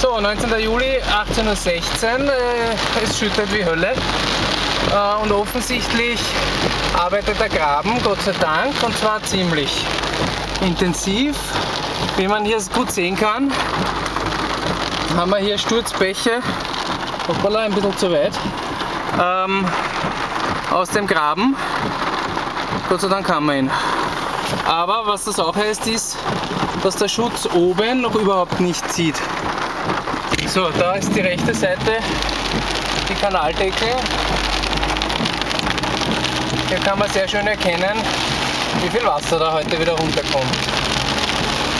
So, 19. Juli, 18:16 Uhr, es schüttet wie Hölle und offensichtlich arbeitet der Graben, Gott sei Dank, und zwar ziemlich intensiv. Wie man hier gut sehen kann, haben wir hier Sturzbäche, hoppala, ein bisschen zu weit, aus dem Graben. Gott sei Dank haben wir ihn. Aber was das auch heißt, ist, dass der Schutz oben noch überhaupt nicht zieht. So, da ist die rechte Seite, die Kanaldeckel. Hier kann man sehr schön erkennen, wie viel Wasser da heute wieder runterkommt.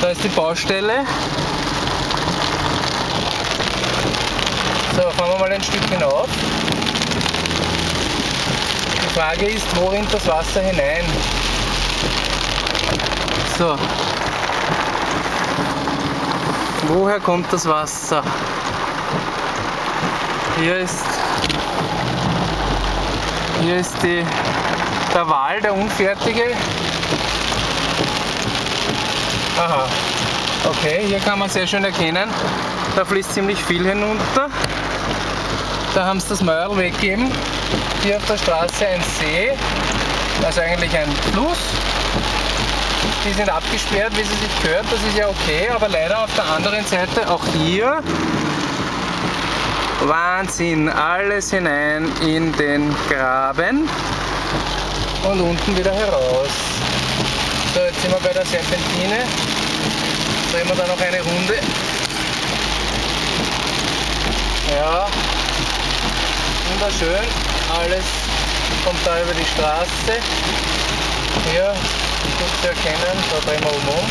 Da ist die Baustelle. So, fahren wir mal ein Stück hinauf. Die Frage ist, wo rinnt das Wasser hinein? So. Woher kommt das Wasser? Hier ist der Wal, der unfertige. Aha. Okay, hier kann man sehr schön erkennen, da fließt ziemlich viel hinunter. Da haben sie das Mäuerl weggegeben. Hier auf der Straße ein See, also eigentlich ein Fluss. Die sind abgesperrt, wie sie sich gehört, das ist ja okay, aber leider auf der anderen Seite auch hier, Wahnsinn, alles hinein in den Graben und unten wieder heraus. So, jetzt sind wir bei der Serpentine, drehen wir da noch eine Runde. Ja, wunderschön, alles kommt da über die Straße. Hier gut zu erkennen, da drehen wir oben um.